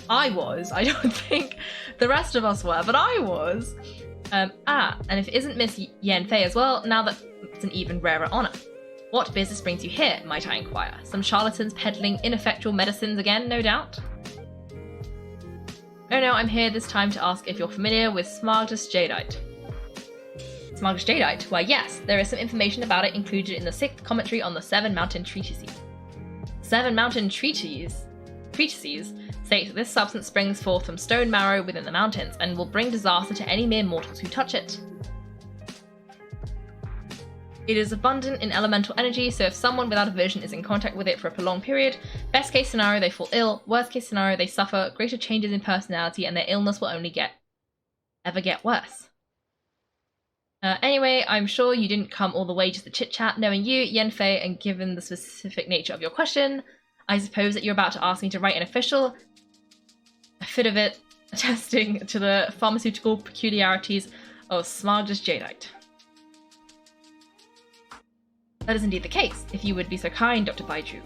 I don't think the rest of us were, but I was. And if it isn't Miss Yanfei as well, now that it's an even rarer honor. What business brings you here, might I inquire? Some charlatans peddling ineffectual medicines again, no doubt? No, I'm here this time to ask if you're familiar with Smaragdus Jadeite. Smaragdus Jadeite? Why yes, there is some information about it included in the 6th commentary on the 7 Mountain Treatises. 7 Mountain Treatises state that this substance springs forth from stone marrow within the mountains and will bring disaster to any mere mortals who touch it. It is abundant in elemental energy, so if someone without a vision is in contact with it for a prolonged period, best case scenario they fall ill, worst case scenario they suffer greater changes in personality and their illness will only ever get worse. Anyway, I'm sure you didn't come all the way just to chit-chat. Knowing you, Yanfei, and given the specific nature of your question, I suppose that you're about to ask me to write an official affidavit attesting to the pharmaceutical peculiarities of Smaragdus Jadeite. That is indeed the case, if you would be so kind, Dr. Baizhu.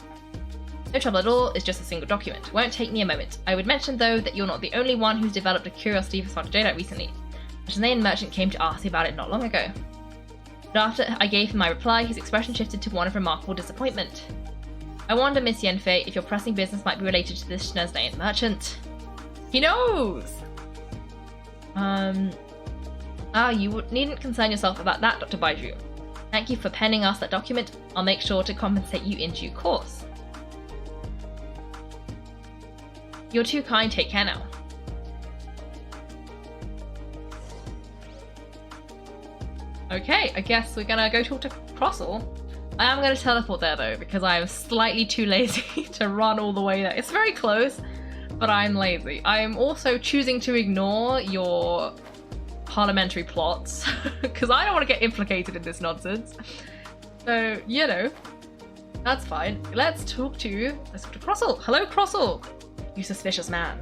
No trouble at all, it's just a single document. Won't take me a moment. I would mention, though, that you're not the only one who's developed a curiosity for Smaragdus Jadeite recently. A Chilean merchant came to ask me about it not long ago. But after I gave him my reply, his expression shifted to one of remarkable disappointment. I wonder, Miss Yanfei, if your pressing business might be related to this Chilean merchant. He knows! You needn't concern yourself about that, Dr. Baizhu. Thank you for penning us that document. I'll make sure to compensate you in due course. You're too kind, take care now. Okay, I guess we're gonna go talk to Crossall. I am gonna teleport there though, because I am slightly too lazy to run all the way there. It's very close, but I'm lazy. I am also choosing to ignore your parliamentary plots, because I don't want to get implicated in this nonsense. So, you know, that's fine. Let's talk to Crossall. Hello, Crossall! You suspicious man.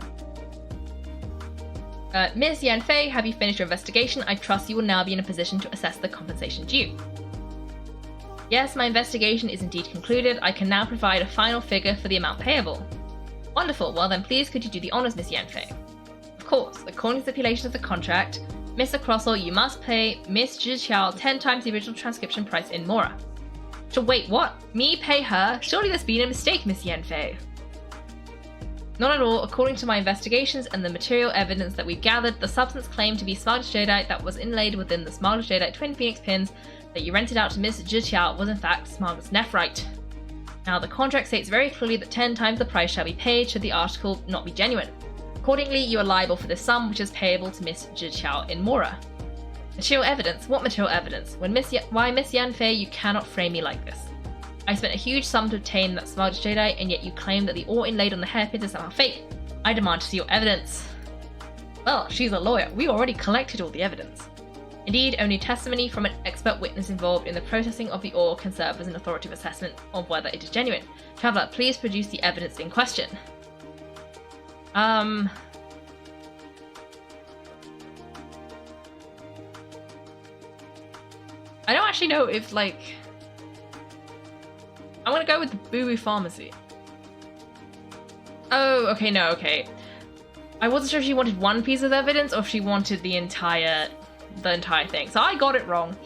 Ms. Yanfei, have you finished your investigation? I trust you will now be in a position to assess the compensation due. Yes, my investigation is indeed concluded. I can now provide a final figure for the amount payable. Wonderful. Well then, please could you do the honors, Ms. Yanfei? Of course. According to the stipulations of the contract, Mr. Crossall, you must pay Miss Zhiqiao 10 times the original transcription price in Mora. So wait, what? Me pay her? Surely there's been a mistake, Miss Yanfei. Not at all. According to my investigations and the material evidence that we've gathered, the substance claimed to be Smaragdus Jadeite that was inlaid within the Smaragdus Jadeite Twin Phoenix pins that you rented out to Miss Zhiqiao was in fact Smaragdus Nephrite. Now, the contract states very clearly that 10 times the price shall be paid should the article not be genuine. Accordingly, you are liable for this sum, which is payable to Miss Zhiqiao in Mora. Material evidence? What material evidence? Why, Miss Yanfei, you cannot frame me like this. I spent a huge sum to obtain that Smaragdus Jadeite, and yet you claim that the ore inlaid on the hairpins is somehow fake. I demand to see your evidence. Well, she's a lawyer. We already collected all the evidence. Indeed, only testimony from an expert witness involved in the processing of the ore can serve as an authoritative assessment of whether it is genuine. Traveller, please produce the evidence in question. I don't actually know if, like... I'm gonna go with the Boo Boo Pharmacy. Oh, okay, no, okay. I wasn't sure if she wanted one piece of evidence or if she wanted the entire thing. So I got it wrong.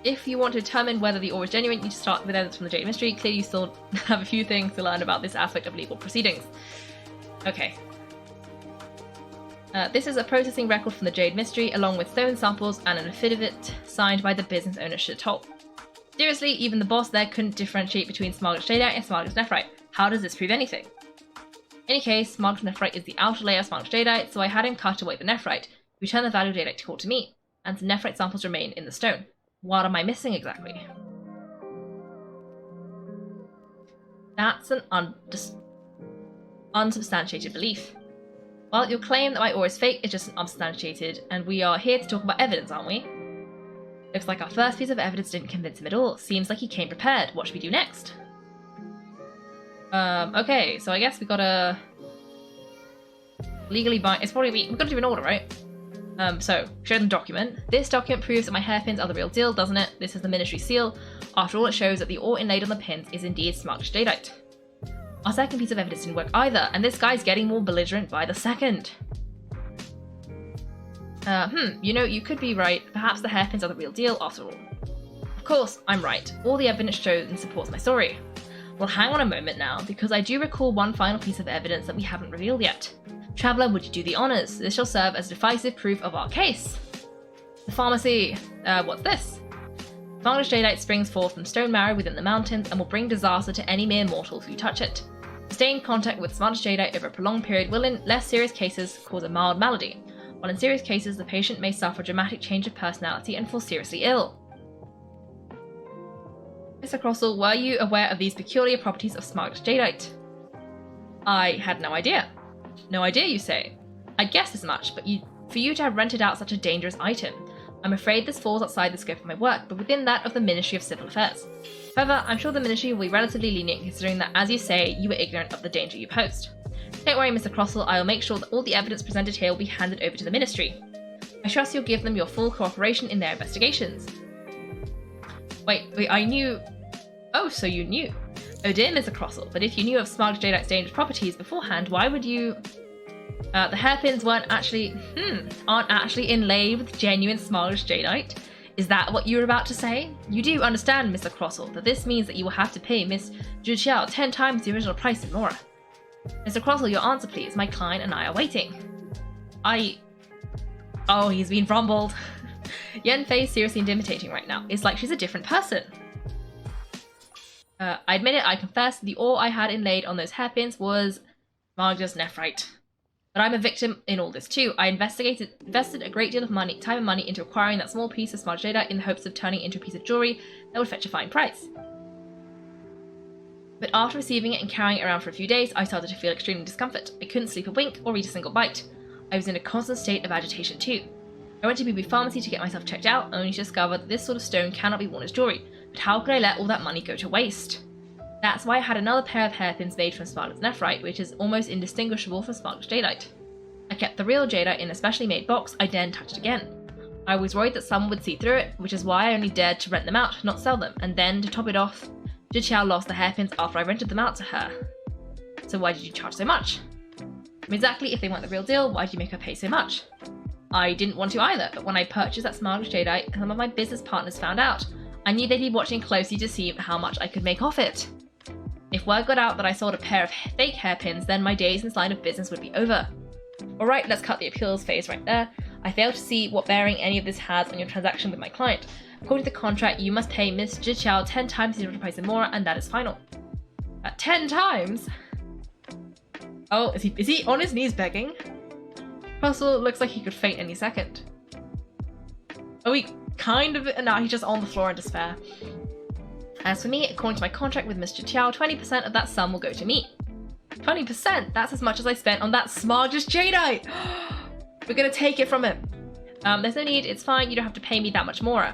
If you want to determine whether the ore is genuine, you start with evidence from the Jade Mystery. Clearly you still have a few things to learn about this aspect of legal proceedings. Okay. This is a processing record from the Jade Mystery, along with stone samples and an affidavit signed by the business owner Shatol. Seriously, even the boss there couldn't differentiate between Smaragdus Jadeite and Smaragdus Nephrite. How does this prove anything? In any case, Smaragdus Nephrite is the outer layer of Smaragdus Jadeite, so I had him cut away the Nephrite, return the value of Jadeite core to me, and some Nephrite samples remain in the stone. What am I missing exactly? That's an unsubstantiated belief. Well, your claim that my ore is fake is just unsubstantiated, and we are here to talk about evidence, aren't we? Looks like our first piece of evidence didn't convince him at all. Seems like he came prepared. What should we do next? Okay, so I guess we gotta legally bind. It's probably we've got to do an order, right? So show them the document. This document proves that my hairpins are the real deal, doesn't it? This is the ministry seal. After all, it shows that the ore inlaid on the pins is indeed Smaragdus Jadeite. Our second piece of evidence didn't work either, and this guy's getting more belligerent by the second. You know, you could be right. Perhaps the hairpins are the real deal after all. Of course, I'm right. All the evidence shows and supports my story. Well, hang on a moment now, because I do recall one final piece of evidence that we haven't revealed yet. Traveller, would you do the honours? This shall serve as decisive proof of our case. The pharmacy. What's this? Smaragdus Jadeite springs forth from stone marrow within the mountains and will bring disaster to any mere mortals who touch it. Sustained contact with Smaragdus Jadeite over a prolonged period will, in less serious cases, cause a mild malady, while in serious cases the patient may suffer a dramatic change of personality and fall seriously ill. Mr. Crossall, were you aware of these peculiar properties of Smaragdus Jadeite? I had no idea. No idea, you say? I guessed as much, but for you to have rented out such a dangerous item. I'm afraid this falls outside the scope of my work, but within that of the Ministry of Civil Affairs. However, I'm sure the Ministry will be relatively lenient considering that, as you say, you were ignorant of the danger you posed. Don't worry, Mr. Crossall, I will make sure that all the evidence presented here will be handed over to the Ministry. I trust you'll give them your full cooperation in their investigations. Wait, I knew... Oh, so you knew. Oh dear, Mr. Crossall, but if you knew of Smaragdus Jadeite's dangerous properties beforehand, why would you... the hairpins aren't actually inlaid with genuine Smaragdus Jadeite? Is that what you were about to say? You do understand, Mr. Crossall, that this means that you will have to pay Miss Zhiqiao 10 times the original price in Mora. Mr. Crossall, your answer please. My client and I are waiting. Oh, he's been rumbled. Yanfei is seriously intimidating right now. It's like she's a different person. I admit it, I confess, the ore I had inlaid on those hairpins was Smaragdus Nephrite. But I'm a victim in all this too. I invested a great deal of time and money into acquiring that small piece of Smaragdus Jadeite in the hopes of turning it into a piece of jewellery that would fetch a fine price. But after receiving it and carrying it around for a few days, I started to feel extreme discomfort. I couldn't sleep a wink or eat a single bite. I was in a constant state of agitation too. I went to BB Pharmacy to get myself checked out, only to discover that this sort of stone cannot be worn as jewellery. But how could I let all that money go to waste? That's why I had another pair of hairpins made from Smaragdus Nephrite, which is almost indistinguishable from Smaragdus Jadeite. I kept the real Jadeite in a specially made box. I daren't touch it again. I was worried that someone would see through it, which is why I only dared to rent them out, not sell them. And then, to top it off, Zhiqiao lost the hairpins after I rented them out to her. So why did you charge so much? Exactly, if they weren't the real deal, why did you make her pay so much? I didn't want to either, but when I purchased that Smaragdus Jadeite, some of my business partners found out. I knew they'd be watching closely to see how much I could make off it. If word got out that I sold a pair of fake hairpins, then my days in this line of business would be over. Alright, let's cut the appeals phase right there. I fail to see what bearing any of this has on your transaction with my client. According to the contract, you must pay Miss Jiqiao 10 times the original price and more, and that is final. 10 times? Oh, is he on his knees begging? Russell looks like he could faint any second. Oh, he kind of... No, he's just on the floor in despair. As for me, according to my contract with Mr. Chiao, 20% of that sum will go to me. 20%? That's as much as I spent on that Smaragdus Jadeite! We're gonna take it from him. There's no need, it's fine, you don't have to pay me that much more.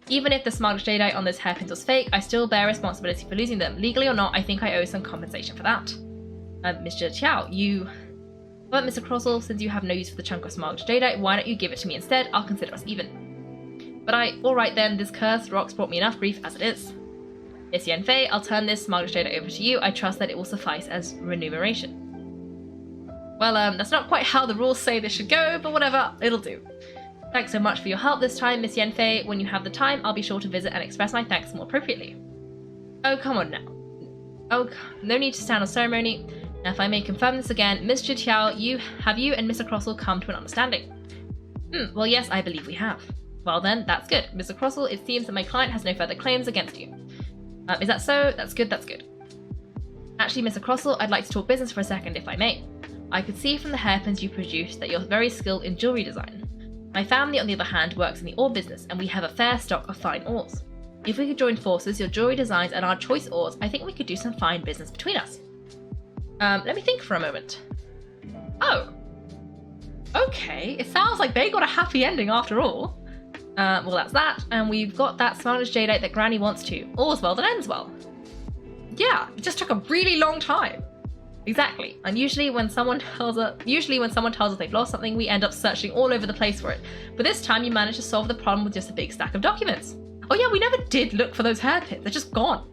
Even if the Smaragdus Jadeite on those hairpins was fake, I still bear responsibility for losing them. Legally or not, I think I owe some compensation for that. Mr. Chiao, you... But Mr. Crossall, since you have no use for the chunk of Smaragdus Jadeite, why don't you give it to me instead? I'll consider us even. But alright then, this cursed rock's brought me enough grief as it is. Miss Yanfei, I'll turn this Smaragdus Jadeite over to you. I trust that it will suffice as remuneration. Well, that's not quite how the rules say this should go, but whatever, it'll do. Thanks so much for your help this time, Miss Yanfei. When you have the time, I'll be sure to visit and express my thanks more appropriately. Oh, come on now. Oh, no need to stand on ceremony. Now, if I may confirm this again, Miss Jiqiao, have you and Mr. Crossall come to an understanding? Well, yes, I believe we have. Well then, that's good. Mr. Crossall, it seems that my client has no further claims against you. Is that so? That's good, that's good. Actually, Mr. Crossall, I'd like to talk business for a second, if I may. I could see from the hairpins you produced that you're very skilled in jewellery design. My family, on the other hand, works in the ore business, and we have a fair stock of fine ores. If we could join forces, your jewellery designs and our choice ores, I think we could do some fine business between us. Let me think for a moment. Oh. Okay, it sounds like they got a happy ending after all. Well, that's that, and we've got that Smaragdus Jadeite that Granny wants too. All's well that ends well. Yeah, it just took a really long time. Exactly, and usually when someone tells us they've lost something, we end up searching all over the place for it. But this time you managed to solve the problem with just a big stack of documents. Oh yeah, we never did look for those hairpins, they're just gone.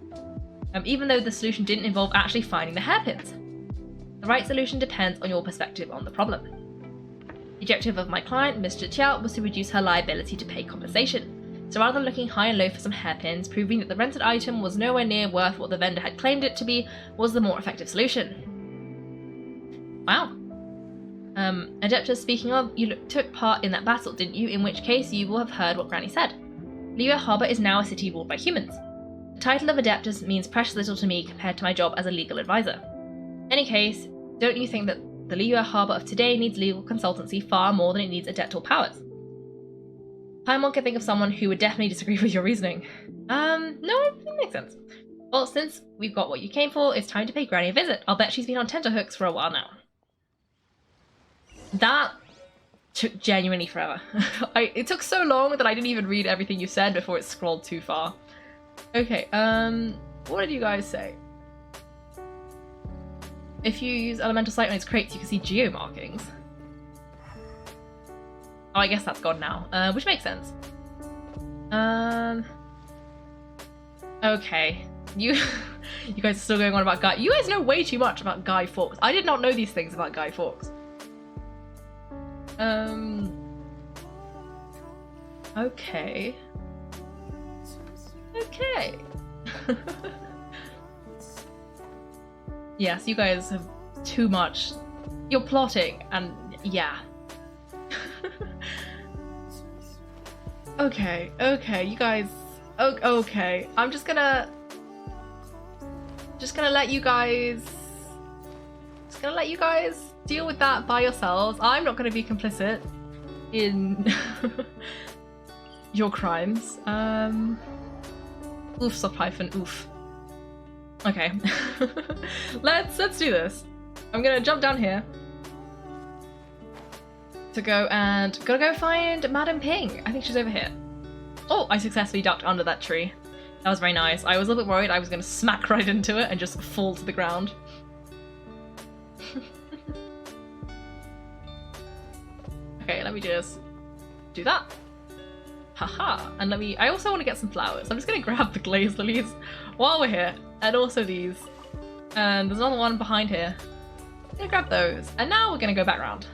Even though the solution didn't involve actually finding the hairpins. The right solution depends on your perspective on the problem. The objective of my client, Mr. Chiao, was to reduce her liability to pay compensation. So rather than looking high and low for some hairpins, proving that the rented item was nowhere near worth what the vendor had claimed it to be was the more effective solution. Wow. Adeptus, speaking of, you took part in that battle, didn't you? In which case, you will have heard what Granny said. Liyue Harbor is now a city ruled by humans. The title of Adeptus means precious little to me compared to my job as a legal advisor. In any case, don't you think that the Liyue Harbor of today needs legal consultancy far more than it needs adeptal powers? Paimon can think of someone who would definitely disagree with your reasoning. No, it makes sense. Well, since we've got what you came for, it's time to pay Granny a visit. I'll bet she's been on tenterhooks for a while now. That took genuinely forever. It took so long that I didn't even read everything you said before it scrolled too far. Okay, what did you guys say? If you use elemental sight on its crates, you can see geo markings. Oh, I guess that's gone now, which makes sense. Okay. You guys are still going on about Guy. You guys know way too much about Guy Fawkes. I did not know these things about Guy Fawkes. Okay. Okay. Yes, you guys have too much. You're plotting, and yeah. Okay, you guys. Okay, I'm just gonna let you guys. Just gonna let you guys deal with that by yourselves. I'm not gonna be complicit in your crimes. Oof, subhyphen, oof. Okay. let's do this. I'm gonna jump down here to gotta go find Madam Ping. I think she's over here. Oh, I successfully ducked under that tree. That was very nice. I was a little bit worried I was gonna smack right into it and just fall to the ground. Okay, let me just do that. Haha, and I also want to get some flowers. I'm just gonna grab the glazed lilies while we're here, and also these. And there's another one behind here. I'm gonna grab those, and now we're gonna go back round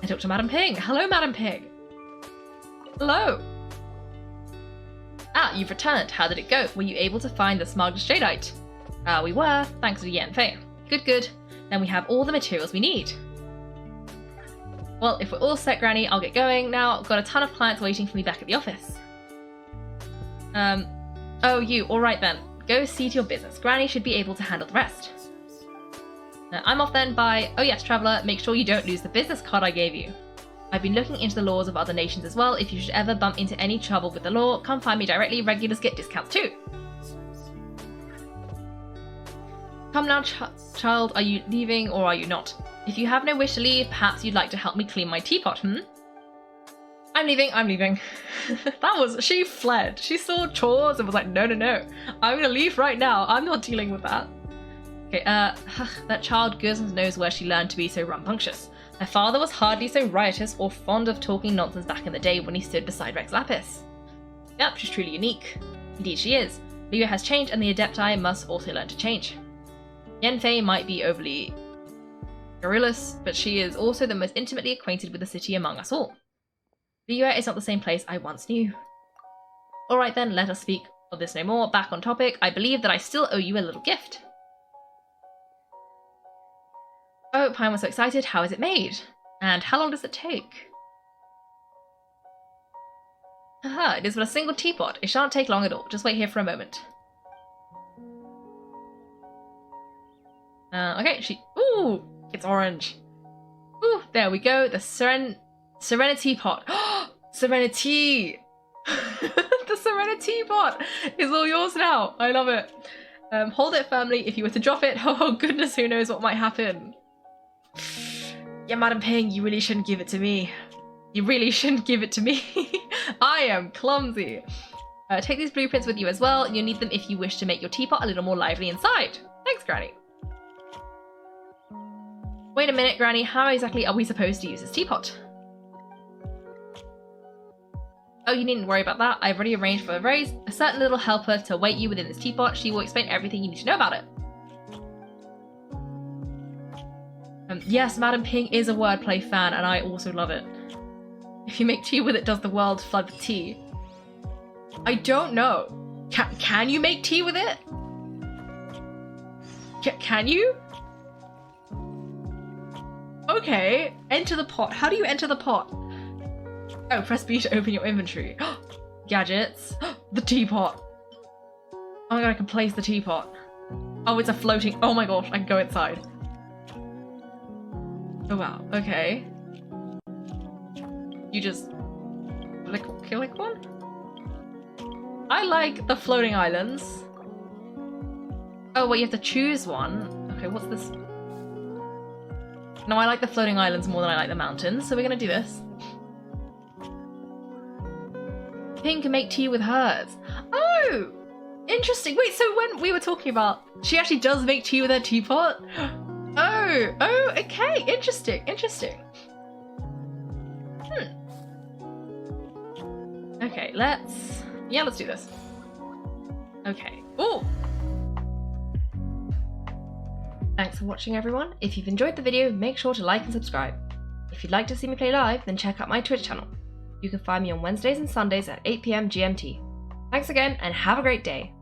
and talk to Madam Ping. Hello, Madam Ping. Hello. Ah, you've returned. How did it go? Were you able to find the Smaragdus Jadeite? We were, thanks to Yanfei. Good, good. Then we have all the materials we need. Well, if we're all set, Granny, I'll get going now. I've got a ton of clients waiting for me back at the office. Oh, you. All right then. Go see to your business. Granny should be able to handle the rest. I'm off then. Bye. Oh yes, Traveller, make sure you don't lose the business card I gave you. I've been looking into the laws of other nations as well. If you should ever bump into any trouble with the law, come find me directly. Regulars get discounts too. Come now, child. Are you leaving or are you not? If you have no wish to leave, perhaps you'd like to help me clean my teapot, I'm leaving, I'm leaving. She fled. She saw chores and was like, no, no, no. I'm gonna leave right now. I'm not dealing with that. Okay, that child goodness knows where she learned to be so rambunctious. Her father was hardly so riotous or fond of talking nonsense back in the day when he stood beside Rex Lapis. Yep, she's truly unique. Indeed she is. Leo has changed and the Adepti must also learn to change. Yanfei might be overly garrulous, but she is also the most intimately acquainted with the city among us all. Leo is not the same place I once knew. Alright then, let us speak of this no more. Back on topic, I believe that I still owe you a little gift. Oh, Pine was so excited. How is it made? And how long does it take? Haha, it is but a single teapot. It shan't take long at all. Just wait here for a moment. Okay, ooh, it's orange. Ooh, there we go. The Serenity pot. Serenity! The Serenity pot is all yours now. I love it. Hold it firmly. If you were to drop it, oh goodness, who knows what might happen. Yeah, Madam Ping, you really shouldn't give it to me. You really shouldn't give it to me. I am clumsy. Take these blueprints with you as well. You'll need them if you wish to make your teapot a little more lively inside. Thanks, Granny. Wait a minute, Granny. How exactly are we supposed to use this teapot? Oh, you needn't worry about that. I've already arranged for a certain little helper to await you within this teapot. She will explain everything you need to know about it. Yes, Madam Ping is a wordplay fan, and I also love it. If you make tea with it, does the world flood with tea? I don't know. Can you make tea with it? Can you? Okay, enter the pot. How do you enter the pot? Oh, press B to open your inventory. Gadgets. The teapot. Oh my god, I can place the teapot. Oh, it's a floating. Oh my gosh, I can go inside. Oh wow, okay. You just click one? I like the floating islands. Oh wait, you have to choose one. Okay, what's this? No, I like the floating islands more than I like the mountains, so we're gonna do this. Ping can make tea with hers. Oh! Interesting. Wait, so when we were talking about... She actually does make tea with her teapot? Oh, okay. Interesting. Okay, let's do this. Okay. Oh! Thanks for watching, everyone. If you've enjoyed the video, make sure to like and subscribe. If you'd like to see me play live, then check out my Twitch channel. You can find me on Wednesdays and Sundays at 8 PM GMT. Thanks again, and have a great day.